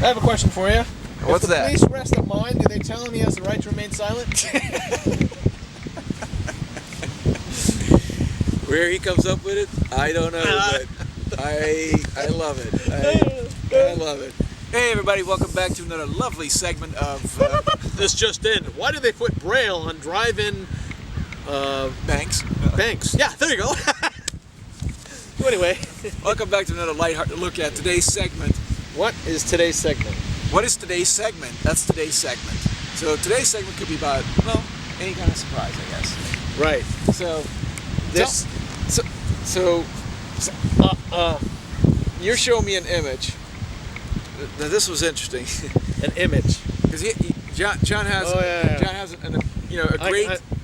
I have a question for you. What's that? If the police arrest a mine, do they tell him he has the right to remain silent? Where he comes up with it, I don't know, but I love it. I love it. Hey everybody, welcome back to another lovely segment of This just in. Why do they put Braille on drive-in Banks. banks? Yeah, there you go. So anyway, Welcome back to another lighthearted look at today's segment. what is today's segment? What is today's segment? That's today's segment. So today's segment could be about, well, any kind of surprise, I guess. Right. So, This. so you're showing me an image. Now this was interesting. An image. Because John has, Oh, yeah. John has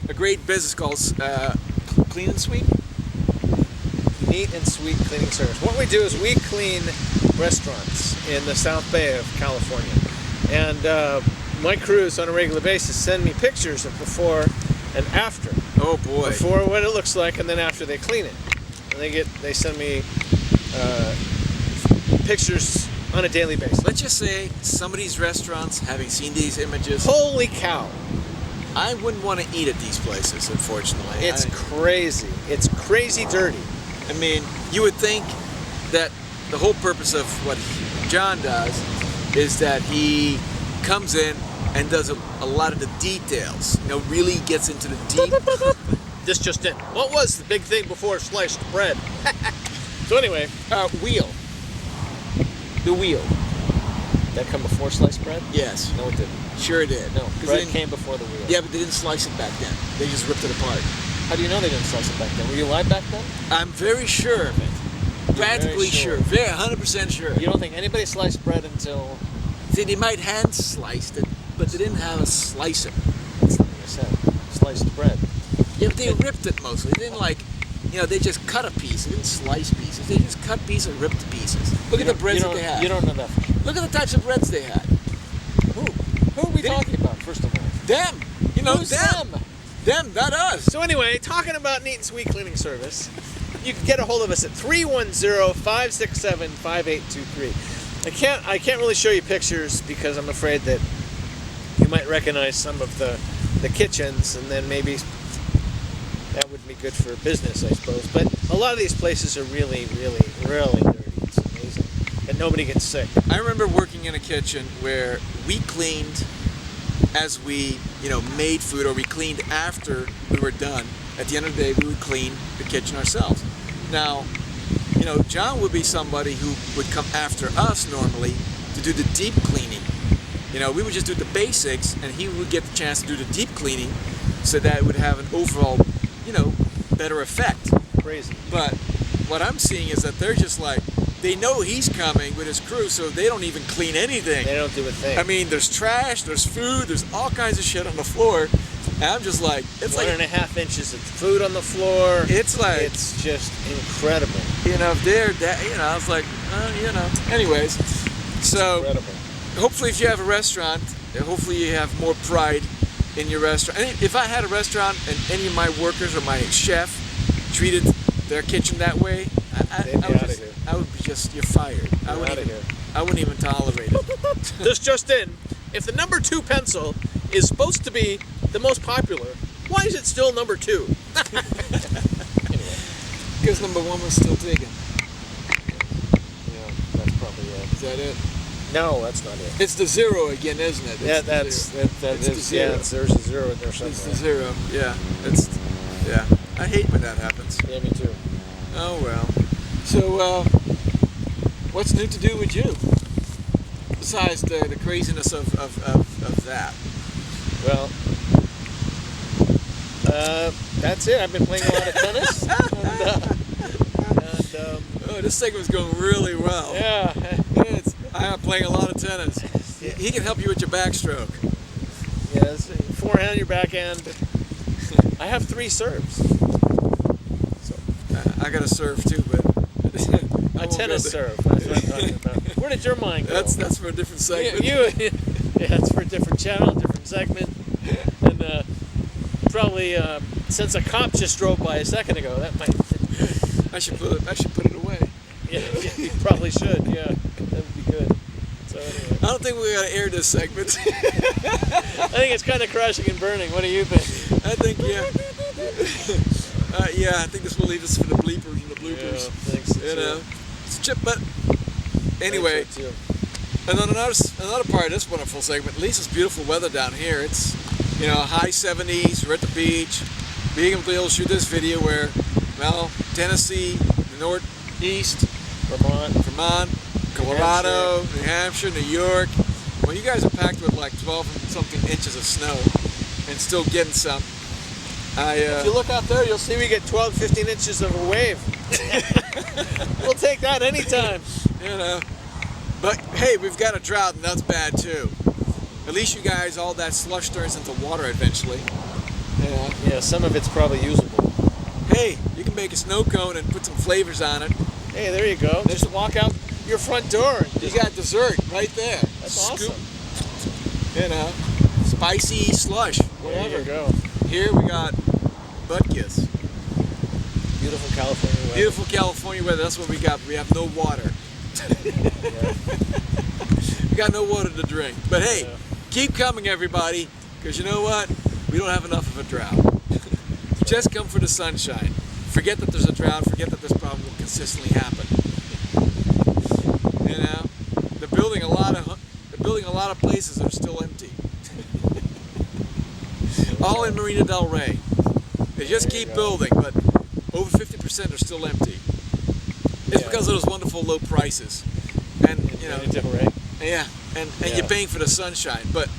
a great business called Clean and Sweep. Neat and sweet cleaning service. What we do is we clean restaurants in the South Bay of California, and my crews on a regular basis send me pictures of before and after. Oh boy! Before what it looks like, and then after they clean it, and they send me pictures on a daily basis. Let's just say some of these restaurants, having seen these images, Holy cow! I wouldn't want to eat at these places. Unfortunately, It's crazy. It's crazy dirty. I mean, you would think that the whole purpose of what John does is that he comes in and does a lot of the details. You know, really gets into the deep. This just in. What was the big thing before sliced bread? So anyway, wheel. The wheel. That come before sliced bread? Yes. No, it didn't. Sure it did. No, bread came before the wheel. Yeah, but they didn't slice it back then. They just ripped it apart. How do you know they didn't slice it back then? Were you alive back then? I'm very sure of it. Practically sure. Very 100% sure. You don't think anybody sliced bread until... See, they might hand sliced it, but they didn't have a slicer. That's like I said, sliced bread. Yeah, but they ripped it mostly. They didn't they just cut a piece. They didn't slice pieces. They just cut pieces and ripped pieces. Look at the breads that they had. You don't know that for sure. Look at the types of breads they had. Who are we talking about, first of all? Them. You know, Who's them. Them, not us. So anyway, talking about Neat and Sweet Cleaning Service, you can get a hold of us at 310-567-5823. I can't really show you pictures because I'm afraid that you might recognize some of the kitchens, and then maybe that wouldn't be good for business, I suppose. But a lot of these places are really, really, really dirty. It's amazing. And nobody gets sick. I remember working in a kitchen where we cleaned as we, made food, or we cleaned after we were done. At the end of the day, we would clean the kitchen ourselves. Now, John would be somebody who would come after us normally to do the deep cleaning. We would just do the basics, and he would get the chance to do the deep cleaning so that it would have an overall, better effect. Crazy. But what I'm seeing is that they're just like, they know he's coming with his crew, so they don't even clean anything. They don't do a thing. I mean, there's trash, there's food, there's all kinds of shit on the floor. And I'm just like, it's 1.5 inches of food on the floor. It's like, it's just incredible. If they're that, I was like, Anyways, so Incredible. hopefully if you have a restaurant, hopefully you have more pride in your restaurant. And if I had a restaurant and any of my workers or my chef treated their kitchen that way, I would be just, you're fired. I wouldn't even tolerate it. This just in. If the number 2 pencil is supposed to be the most popular, why is it still number 2? Anyway. Because number 1 was still taken. Yeah, that's probably it. Is that it? No, that's not it. It's the 0 again, isn't it? Yeah, there's a 0 in there somewhere. It's the 0, yeah. Yeah. I hate when that happens. Yeah, me too. Oh well. So, what's new to do with you? Besides the craziness of that. Well, that's it. I've been playing a lot of tennis. This segment's going really well. Yeah. I'm playing a lot of tennis. He can help you with your backstroke. Yes, forehand, your backhand. I have 3 serves. So I got to serve too, but a tennis serve. That's what I'm talking about. Where did your mind go? That's for a different segment. That's for a different channel, different segment, and probably since a cop just drove by a second ago, that might. I should put it away. Yeah, you probably should. Yeah, that would be good. So anyway. don't think we're gonna air this segment. I think it's kind of crashing and burning. What do you think? I think yeah. Yeah, I think this will leave us for the bleepers and the bloopers. Yeah, thanks. You know, it's chip. But anyway, and then another part of this wonderful segment. At least it's beautiful weather down here. It's high 70s. We're at the beach, being able to shoot this video where, well, Tennessee, the Northeast, Vermont, Colorado, New Hampshire, New York. Well, you guys are packed with like 12 and something inches of snow, and still getting some. If you look out there, you'll see we get 12, 15 inches of a wave. We'll take that anytime. But hey, we've got a drought, and that's bad too. At least you guys, all that slush turns into water eventually. Yeah, some of it's probably usable. Hey, you can make a snow cone and put some flavors on it. Hey, there you go. Just walk out your front door. You got dessert right there. That's awesome. Spicy slush, whatever. There you go. Here we got butt kiss. Beautiful California weather. Beautiful California weather. That's what we got. We have no water. We got no water to drink. But hey, keep coming, everybody, because you know what? We don't have enough of a drought. Just come for the sunshine. Forget that there's a drought. Forget that this problem will consistently happen. They're building a lot of places that are still empty. All in Marina del Rey. They just keep building, but over 50% are still empty. It's because of those wonderful low prices, and yeah, and you're paying for the sunshine, but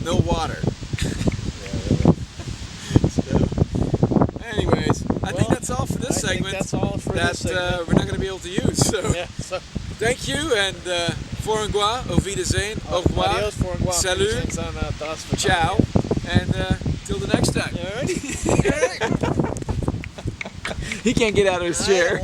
no water. So, anyways, I think that's all for this segment. That's all for this segment. We're not going to be able to use. So, thank you, and au revoir, au wiedersehen, au revoir, Adios, au revoir. salut, ciao, and till the next time. Alrighty. He can't get out of his chair.